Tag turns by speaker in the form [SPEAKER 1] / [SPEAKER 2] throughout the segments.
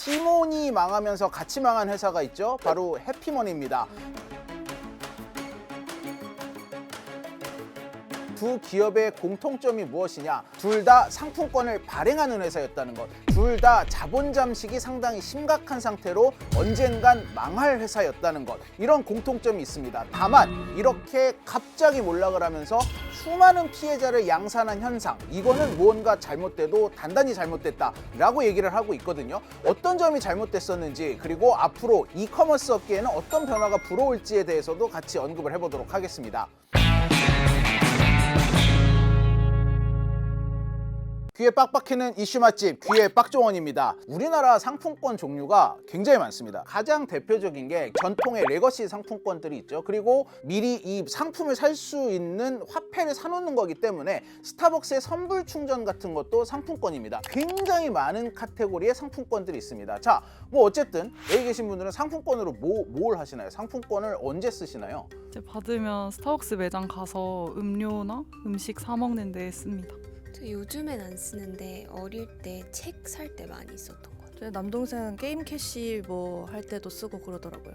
[SPEAKER 1] 티몬이 망하면서 같이 망한 회사가 있죠. 바로 해피머니입니다. 두 기업의 공통점이 무엇이냐? 둘 다 상품권을 발행하는 회사였다는 것. 둘 다 자본 잠식이 상당히 심각한 상태로 언젠간 망할 회사였다는 것. 이런 공통점이 있습니다. 다만 이렇게 갑자기 몰락을 하면서 수많은 피해자를 양산한 현상, 이거는 무언가 잘못돼도 단단히 잘못됐다라고 얘기를 하고 있거든요. 어떤 점이 잘못됐었는지, 그리고 앞으로 이커머스 업계에는 어떤 변화가 불어올지에 대해서도 같이 언급을 해보도록 하겠습니다. 귀에 빡빡히는 이슈 맛집, 귀의 빡종원입니다. 우리나라 상품권 종류가 굉장히 많습니다. 가장 대표적인 게 전통의 레거시 상품권들이 있죠. 그리고 미리 이 상품을 살 수 있는 화폐를 사놓는 거기 때문에 스타벅스의 선불 충전 같은 것도 상품권입니다. 굉장히 많은 카테고리의 상품권들이 있습니다. 자, 뭐 어쨌든 여기 계신 분들은 상품권으로 뭘 하시나요? 상품권을 언제 쓰시나요?
[SPEAKER 2] 이제 받으면 스타벅스 매장 가서 음료나 음식 사 먹는 데 씁니다.
[SPEAKER 3] 저 요즘엔 안 쓰는데 어릴 때 책 살 때 많이 썼던 것 같아요.
[SPEAKER 4] 제 남동생 게임 캐시 뭐 할 때도 쓰고 그러더라고요.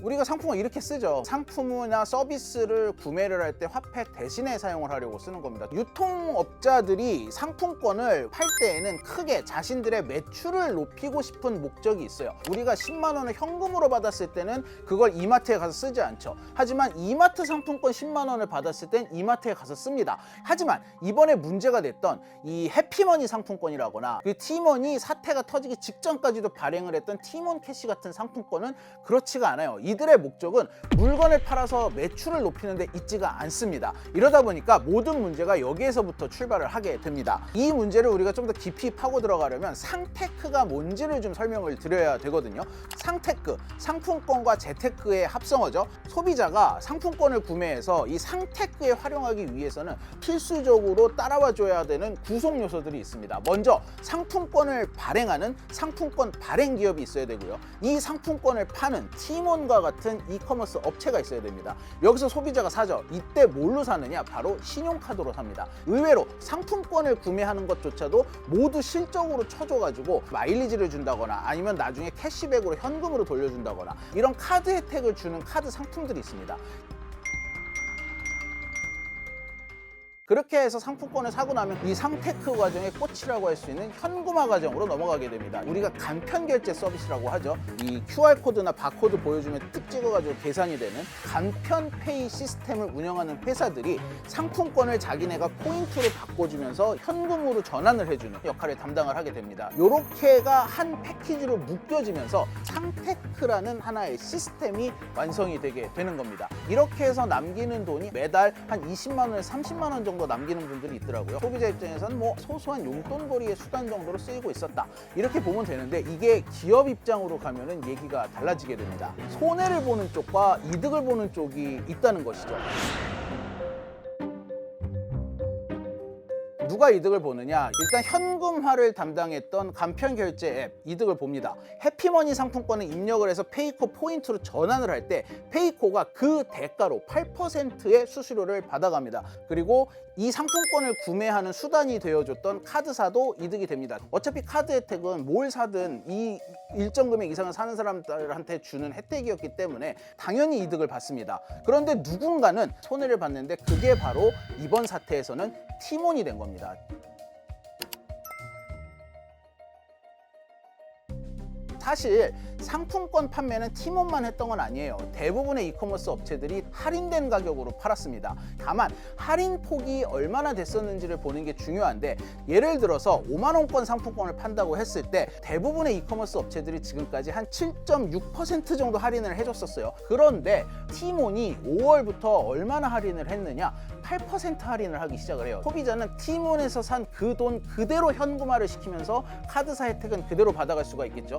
[SPEAKER 1] 우리가 상품을 이렇게 쓰죠. 상품이나 서비스를 구매를 할 때 화폐 대신에 사용을 하려고 쓰는 겁니다. 유통업자들이 상품권을 팔 때에는 크게 자신들의 매출을 높이고 싶은 목적이 있어요. 우리가 10만 원을 현금으로 받았을 때는 그걸 이마트에 가서 쓰지 않죠. 하지만 이마트 상품권 10만 원을 받았을 땐 이마트에 가서 씁니다. 하지만 이번에 문제가 됐던 이 해피머니 상품권이라거나 그 티머니 사태가 터지기 직전까지도 발행을 했던 티몬 캐시 같은 상품권은 그렇지가 않아요. 이들의 목적은 물건을 팔아서 매출을 높이는 데 있지가 않습니다. 이러다 보니까 모든 문제가 여기에서부터 출발을 하게 됩니다. 이 문제를 우리가 좀 더 깊이 파고 들어가려면 상테크가 뭔지를 좀 설명을 드려야 되거든요. 상테크, 상품권과 재테크의 합성어죠. 소비자가 상품권을 구매해서 이 상테크에 활용하기 위해서는 필수적으로 따라와 줘야 되는 구성 요소들이 있습니다. 먼저 상품권을 발행하는 상품권 발행 기업이 있어야 되고요. 이 상품권을 파는 티몬과 같은 이커머스 업체가 있어야 됩니다. 여기서 소비자가 사죠. 이때 뭘로 사느냐? 바로 신용카드로 삽니다. 의외로 상품권을 구매하는 것조차도 모두 실적으로 쳐줘가지고 마일리지를 준다거나 아니면 나중에 캐시백으로 현금으로 돌려준다거나 이런 카드 혜택을 주는 카드 상품들이 있습니다. 그렇게 해서 상품권을 사고 나면 이 상테크 과정의 꽃이라고 할 수 있는 현금화 과정으로 넘어가게 됩니다. 우리가 간편 결제 서비스라고 하죠. 이 QR코드나 바코드 보여주면 뜩 찍어가지고 계산이 되는 간편 페이 시스템을 운영하는 회사들이 상품권을 자기네가 포인트로 바꿔주면서 현금으로 전환을 해주는 역할을 담당을 하게 됩니다. 요렇게가 한 패키지로 묶여지면서 상테크라는 하나의 시스템이 완성이 되게 되는 겁니다. 이렇게 해서 남기는 돈이 매달 한 20만 원에서 30만 원 정도 남기는 분들이 있더라고요. 소비자 입장에서는 뭐 소소한 용돈벌이의 수단 정도로 쓰이고 있었다. 이렇게 보면 되는데 이게 기업 입장으로 가면은 얘기가 달라지게 됩니다. 손해를 보는 쪽과 이득을 보는 쪽이 있다는 것이죠. 누가 이득을 보느냐? 일단 현금화를 담당했던 간편 결제 앱 이득을 봅니다. 해피머니 상품권을 입력을 해서 페이코 포인트로 전환을 할 때 페이코가 그 대가로 8%의 수수료를 받아갑니다. 그리고 이 상품권을 구매하는 수단이 되어줬던 카드사도 이득이 됩니다. 어차피 카드 혜택은 뭘 사든 이 일정 금액 이상을 사는 사람들한테 주는 혜택이었기 때문에 당연히 이득을 받습니다. 그런데 누군가는 손해를 봤는데 그게 바로 이번 사태에서는 티몬이 된 겁니다. 사실 상품권 판매는 티몬만 했던 건 아니에요. 대부분의 이커머스 업체들이 할인된 가격으로 팔았습니다. 다만 할인 폭이 얼마나 됐었는지를 보는 게 중요한데 예를 들어서 5만 원권 상품권을 판다고 했을 때 대부분의 이커머스 업체들이 지금까지 한 7.6% 정도 할인을 해줬었어요. 그런데 티몬이 5월부터 얼마나 할인을 했느냐? 8% 할인을 하기 시작을 해요. 소비자는 티몬에서 산 그 돈 그대로 현금화를 시키면서 카드사 혜택은 그대로 받아갈 수가 있겠죠.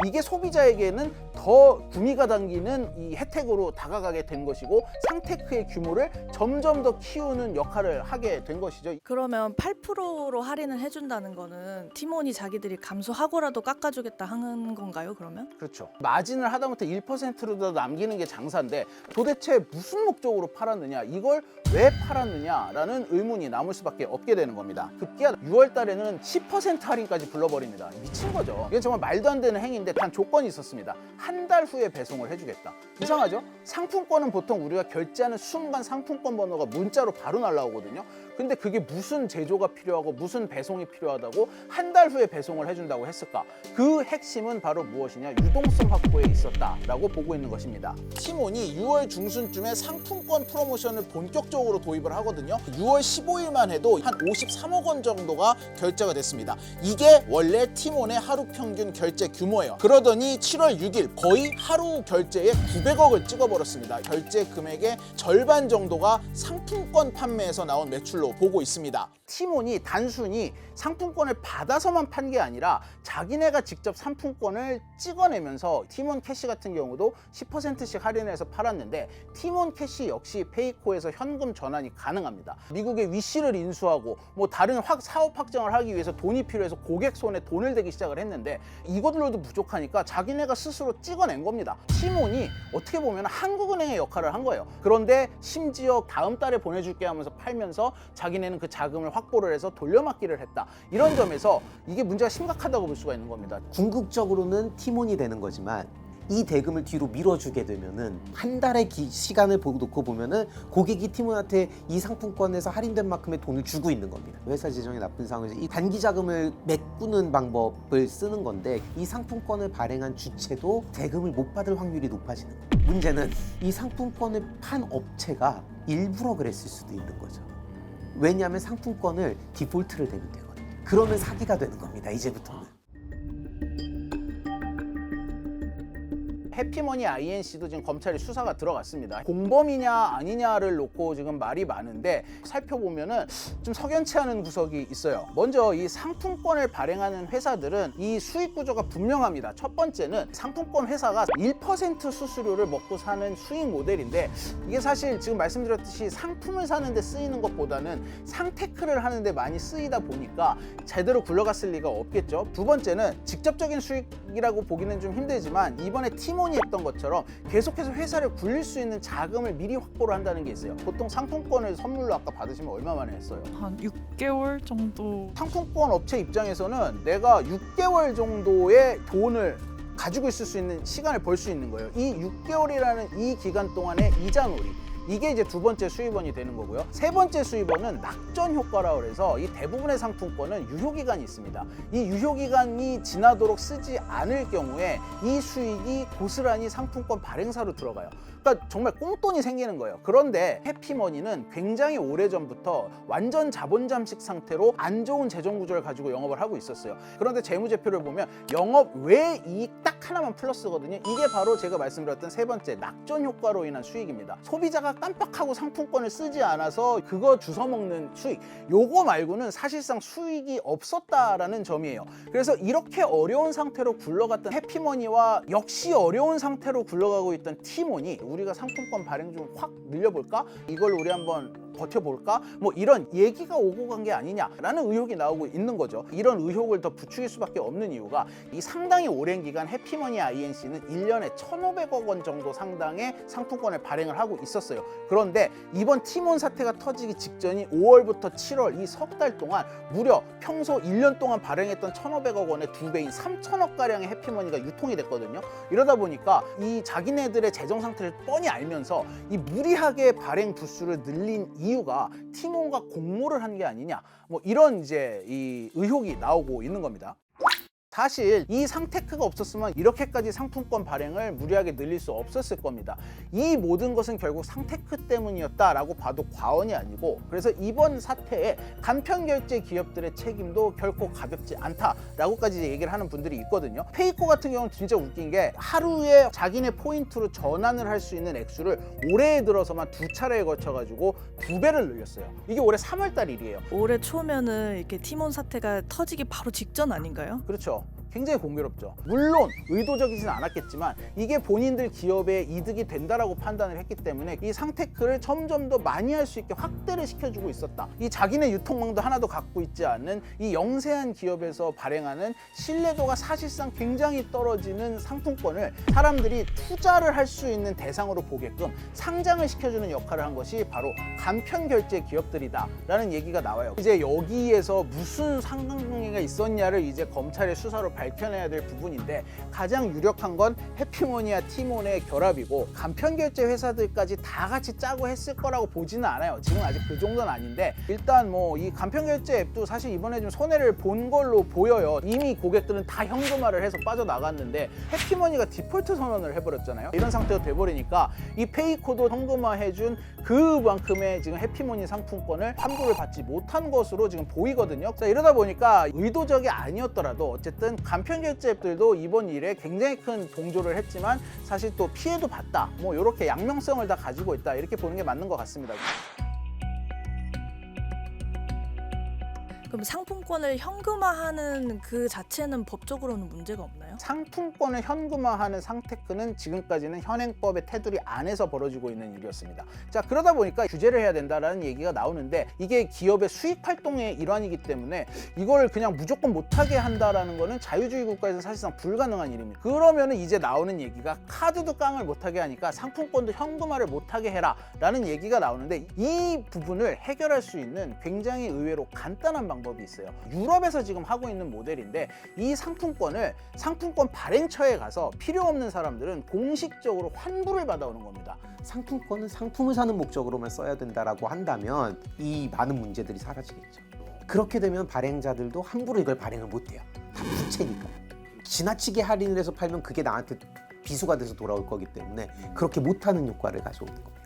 [SPEAKER 1] 이게 소비자에게는 더 구미가 당기는 이 혜택으로 다가가게 된 것이고 상테크의 규모를 점점 더 키우는 역할을 하게 된 것이죠.
[SPEAKER 4] 그러면 8%로 할인을 해준다는 거는 티몬이 자기들이 감소하고라도 깎아주겠다 하는 건가요, 그러면?
[SPEAKER 1] 그렇죠. 마진을 하다못해 1%로 더 남기는 게 장사인데 도대체 무슨 목적으로 팔았느냐, 이걸 왜 팔았느냐라는 의문이 남을 수밖에 없게 되는 겁니다. 급기야 6월 달에는 10% 할인까지 불러버립니다. 미친 거죠. 이건 정말 말도 안 되는 행위인데 단 조건이 있었습니다. 한 달 후에 배송을 해주겠다. 이상하죠? 상품권은 보통 우리가 결제하는 순간 상품권 번호가 문자로 바로 날라오거든요. 근데 그게 무슨 제조가 필요하고 무슨 배송이 필요하다고 한 달 후에 배송을 해준다고 했을까? 그 핵심은 바로 무엇이냐? 유동성 확보에 있었다라고 보고 있는 것입니다. 티몬이 6월 중순쯤에 상품권 프로모션을 본격적으로 도입을 하거든요. 6월 15일만 해도 한 53억 원 정도가 결제가 됐습니다. 이게 원래 티몬의 하루 평균 결제 규모예요. 그러더니 7월 6일 거의 하루 결제에 900억을 찍어버렸습니다. 결제 금액의 절반 정도가 상품권 판매에서 나온 매출로 보고 있습니다. 티몬이 단순히 상품권을 받아서만 판 게 아니라 자기네가 직접 상품권을 찍어내면서 티몬 캐시 같은 경우도 10%씩 할인해서 팔았는데 티몬 캐시 역시 페이코에서 현금 전환이 가능합니다. 미국의 위시를 인수하고 뭐 다른 사업 확장을 하기 위해서 돈이 필요해서 고객 손에 돈을 대기 시작을 했는데 이것들로도 부족하니까 자기네가 스스로 찍어낸 겁니다. 티몬이 어떻게 보면 한국은행의 역할을 한 거예요. 그런데 심지어 다음 달에 보내줄게 하면서 팔면서 자기네는 그 자금을 확보를 해서 돌려막기를 했다. 이런 점에서 이게 문제가 심각하다고 볼 수가 있는 겁니다.
[SPEAKER 5] 궁극적으로는 티몬이 되는 거지만 이 대금을 뒤로 밀어주게 되면은 한 달의 시간을 놓고 보면은 고객이 티몬한테 이 상품권에서 할인된 만큼의 돈을 주고 있는 겁니다. 회사 재정이 나쁜 상황에서 이 단기 자금을 메꾸는 방법을 쓰는 건데 이 상품권을 발행한 주체도 대금을 못 받을 확률이 높아지는 거예요. 문제는 이 상품권을 판 업체가 일부러 그랬을 수도 있는 거죠. 왜냐하면 상품권을 디폴트를 대면 되거든요. 그러면 사기가 되는 겁니다. 이제부터는.
[SPEAKER 1] 해피머니 INC도 지금 검찰이 수사가 들어갔습니다. 공범이냐 아니냐를 놓고 지금 말이 많은데 살펴보면은 좀 석연치 않은 구석이 있어요. 먼저 이 상품권을 발행하는 회사들은 이 수익 구조가 분명합니다. 첫 번째는 상품권 회사가 1% 수수료를 먹고 사는 수익 모델인데 이게 사실 지금 말씀드렸듯이 상품을 사는데 쓰이는 것보다는 상테크를 하는데 많이 쓰이다 보니까 제대로 굴러갔을 리가 없겠죠. 두 번째는 직접적인 수익이라고 보기는 좀 힘들지만 이번에 티몬이 했던 것처럼 계속해서 회사를 굴릴 수 있는 자금을 미리 확보를 한다는 게 있어요. 보통 상품권을 선물로 아까 받으시면 얼마 만에 했어요?
[SPEAKER 2] 한 6개월 정도.
[SPEAKER 1] 상품권 업체 입장에서는 내가 6개월 정도의 돈을 가지고 있을 수 있는 시간을 벌 수 있는 거예요. 이 6개월이라는 이 기간 동안의 이자놀이, 이게 이제 두 번째 수입원이 되는 거고요. 세 번째 수입원은 낙전 효과라고 해서 이 대부분의 상품권은 유효기간이 있습니다. 이 유효기간이 지나도록 쓰지 않을 경우에 이 수익이 고스란히 상품권 발행사로 들어가요. 그러니까 정말 꽁돈이 생기는 거예요. 그런데 해피머니는 굉장히 오래전부터 완전 자본 잠식 상태로 안 좋은 재정 구조를 가지고 영업을 하고 있었어요. 그런데 재무제표를 보면 영업 외 이익 딱 하나만 플러스거든요. 이게 바로 제가 말씀드렸던 세 번째 낙전 효과로 인한 수익입니다. 소비자가 깜빡하고 상품권을 쓰지 않아서 그거 주워먹는 수익, 요거 말고는 사실상 수익이 없었다라는 점이에요. 그래서 이렇게 어려운 상태로 굴러갔던 해피머니와 역시 어려운 상태로 굴러가고 있던 티몬이 우리가 상품권 발행 좀 확 늘려볼까? 이걸 우리 한번 버텨볼까? 뭐 이런 얘기가 오고 간 게 아니냐라는 의혹이 나오고 있는 거죠. 이런 의혹을 더 부추길 수밖에 없는 이유가 이 상당히 오랜 기간 해피머니 INC는 1년에 1,500억 원 정도 상당의 상품권을 발행을 하고 있었어요. 그런데 이번 티몬 사태가 터지기 직전인 5월부터 7월 이 석 달 동안 무려 평소 1년 동안 발행했던 1,500억 원의 2배인 3,000억가량의 해피머니가 유통이 됐거든요. 이러다 보니까 이 자기네들의 재정 상태를 뻔히 알면서 이 무리하게 발행 부수를 늘린 이유가 티몬과 공모를 한 게 아니냐, 뭐 이런 이제 이 의혹이 나오고 있는 겁니다. 사실 이 상테크가 없었으면 이렇게까지 상품권 발행을 무리하게 늘릴 수 없었을 겁니다. 이 모든 것은 결국 상테크 때문이었다라고 봐도 과언이 아니고, 그래서 이번 사태에 간편결제 기업들의 책임도 결코 가볍지 않다라고까지 얘기를 하는 분들이 있거든요. 페이코 같은 경우는 진짜 웃긴 게 하루에 자기네 포인트로 전환을 할 수 있는 액수를 올해에 들어서만 2차례에 걸쳐가지고 2배를 늘렸어요. 이게 올해 3월달 일이에요.
[SPEAKER 4] 올해 초면은 이렇게 티몬 사태가 터지기 바로 직전 아닌가요?
[SPEAKER 1] 그렇죠. 굉장히 공교롭죠. 물론 의도적이진 않았겠지만 이게 본인들 기업에 이득이 된다라고 판단을 했기 때문에 이 상테크를 점점 더 많이 할 수 있게 확대를 시켜주고 있었다. 이 자기네 유통망도 하나도 갖고 있지 않은 이 영세한 기업에서 발행하는 신뢰도가 사실상 굉장히 떨어지는 상품권을 사람들이 투자를 할 수 있는 대상으로 보게끔 상장을 시켜주는 역할을 한 것이 바로 간편결제 기업들이다라는 얘기가 나와요. 이제 여기에서 무슨 상관관계가 있었냐를 이제 검찰의 수사로 밝혀내야 될 부분인데, 가장 유력한 건 해피머니와 티몬의 결합이고 간편결제 회사들까지 다 같이 짜고 했을 거라고 보지는 않아요. 지금 아직 그 정도는 아닌데, 일단 뭐 이 간편결제 앱도 사실 이번에 좀 손해를 본 걸로 보여요. 이미 고객들은 다 현금화를 해서 빠져나갔는데 해피머니가 디폴트 선언을 해버렸잖아요. 이런 상태가 돼버리니까 이 페이코도 현금화해준 그만큼의 지금 해피머니 상품권을 환불을 받지 못한 것으로 지금 보이거든요. 자, 이러다 보니까 의도적이 아니었더라도 어쨌든 간편결제 앱들도 이번 일에 굉장히 큰 동조를 했지만 사실 또 피해도 봤다, 뭐 이렇게 양면성을 다 가지고 있다, 이렇게 보는 게 맞는 것 같습니다.
[SPEAKER 4] 그럼 상품권을 현금화하는 그 자체는 법적으로는 문제가 없나요?
[SPEAKER 1] 상품권을 현금화하는 상테크는 지금까지는 현행법의 테두리 안에서 벌어지고 있는 일이었습니다. 자, 그러다 보니까 규제를 해야 된다라는 얘기가 나오는데, 이게 기업의 수익 활동의 일환이기 때문에 이걸 그냥 무조건 못하게 한다라는 거는 자유주의 국가에서는 사실상 불가능한 일입니다. 그러면은 이제 나오는 얘기가 카드도 깡을 못하게 하니까 상품권도 현금화를 못하게 해라 라는 얘기가 나오는데, 이 부분을 해결할 수 있는 굉장히 의외로 간단한 방법이 있어요. 유럽에서 지금 하고 있는 모델인데, 이 상품권을 상품권 발행처에 가서 필요 없는 사람들은 공식적으로 환불을 받아오는 겁니다.
[SPEAKER 5] 상품권은 상품을 사는 목적으로만 써야 된다라고 한다면 이 많은 문제들이 사라지겠죠. 그렇게 되면 발행자들도 함부로 이걸 발행을 못해요. 다 부채니까. 지나치게 할인을 해서 팔면 그게 나한테 비수가 돼서 돌아올 거기 때문에 그렇게 못하는 효과를 가져오는 겁니다.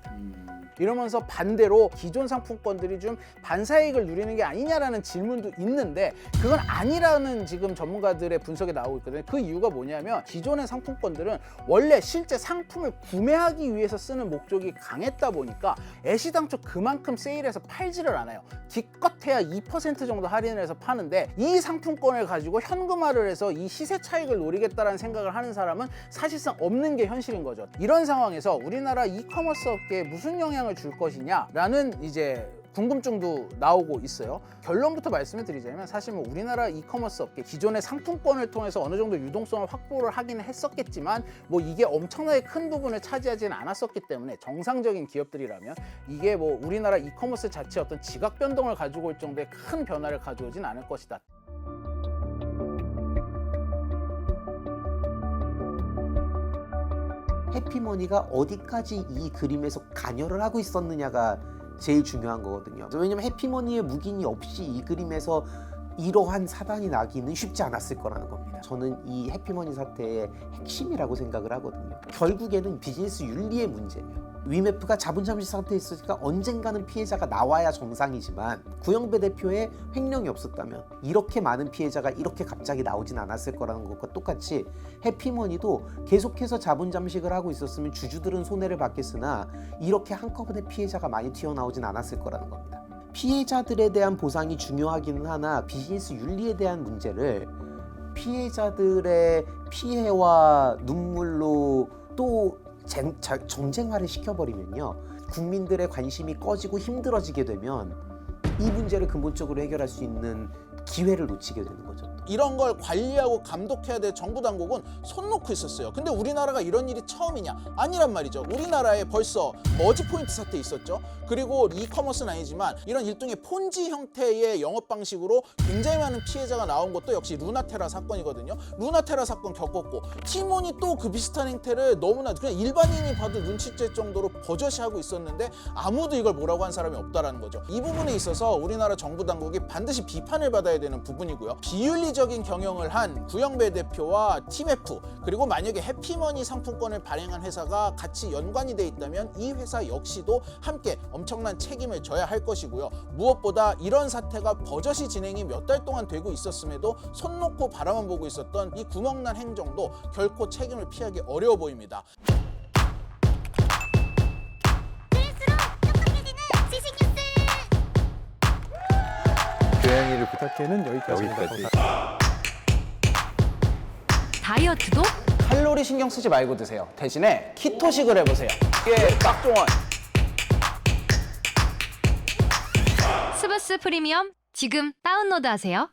[SPEAKER 1] 이러면서 반대로 기존 상품권들이 좀 반사이익을 누리는 게 아니냐라는 질문도 있는데, 그건 아니라는 지금 전문가들의 분석이 나오고 있거든요. 그 이유가 뭐냐면, 기존의 상품권들은 원래 실제 상품을 구매하기 위해서 쓰는 목적이 강했다 보니까 애시당초 그만큼 세일해서 팔지를 않아요. 기껏해야 2% 정도 할인을 해서 파는데, 이 상품권을 가지고 현금화를 해서 이 시세 차익을 노리겠다라는 생각을 하는 사람은 사실상 없는 게 현실인 거죠. 이런 상황에서 우리나라 이커머스 업계에 무슨 영향을 줄 것이냐라는 이제 궁금증도 나오고 있어요. 결론부터 말씀을 드리자면, 사실 뭐 우리나라 이커머스 업계 기존의 상품권을 통해서 어느 정도 유동성을 확보를 하기는 했었겠지만, 뭐 이게 엄청나게 큰 부분을 차지하지는 않았었기 때문에 정상적인 기업들이라면 이게 뭐 우리나라 이커머스 자체의 어떤 지각 변동을 가지고 올 정도의 큰 변화를 가져오진 않을 것이다.
[SPEAKER 5] 해피머니가 어디까지 이 그림에서 관여를 하고 있었느냐가 제일 중요한 거거든요. 왜냐면 해피머니의 묵인이 없이 이 그림에서 이러한 사단이 나기는 쉽지 않았을 거라는 겁니다. 저는 이 해피머니 사태의 핵심이라고 생각을 하거든요. 결국에는 비즈니스 윤리의 문제예요. 위메프가 자본 잠식 상태에 있으니까 언젠가는 피해자가 나와야 정상이지만, 구영배 대표의 횡령이 없었다면 이렇게 많은 피해자가 이렇게 갑자기 나오진 않았을 거라는 것과 똑같이 해피머니도 계속해서 자본 잠식을 하고 있었으면 주주들은 손해를 받겠으나 이렇게 한꺼번에 피해자가 많이 튀어나오진 않았을 거라는 겁니다. 피해자들에 대한 보상이 중요하기는 하나, 비즈니스 윤리에 대한 문제를 피해자들의 피해와 눈물로 또 정쟁화를 시켜버리면요, 국민들의 관심이 꺼지고 힘들어지게 되면 이 문제를 근본적으로 해결할 수 있는 기회를 놓치게 되는 거죠.
[SPEAKER 1] 이런 걸 관리하고 감독해야 될 정부 당국은 손 놓고 있었어요. 근데 우리나라가 이런 일이 처음이냐? 아니란 말이죠. 우리나라에 벌써 머지 포인트 사태 있었죠. 그리고 이커머스는 아니지만 이런 일종의 폰지 형태의 영업 방식으로 굉장히 많은 피해자가 나온 것도 역시 루나테라 사건이거든요. 루나테라 사건 겪었고, 티몬이 또 그 비슷한 행태를 너무나 그냥 일반인이 봐도 눈치챌 정도로 버젓이 하고 있었는데 아무도 이걸 뭐라고 한 사람이 없다라는 거죠. 이 부분에 있어서 우리나라 정부 당국이 반드시 비판을 받아야 되는 부분이고요. 비윤리적인 경영을 한 구영배 대표와 티메프, 그리고 만약에 해피머니 상품권을 발행한 회사가 같이 연관이 돼 있다면 이 회사 역시도 함께 엄청난 책임을 져야 할 것이고요. 무엇보다 이런 사태가 버젓이 진행이 몇 달 동안 되고 있었음에도 손 놓고 바라만 보고 있었던 이 구멍난 행정도 결코 책임을 피하기 어려워 보입니다.
[SPEAKER 6] 교양이를 부탁해는 여기까지입니다. 다이어트도
[SPEAKER 1] 칼로리 신경 쓰지 말고 드세요. 대신에 키토식을 해보세요. 이게 딱 좋아.
[SPEAKER 6] 스브스 프리미엄 지금 다운로드하세요.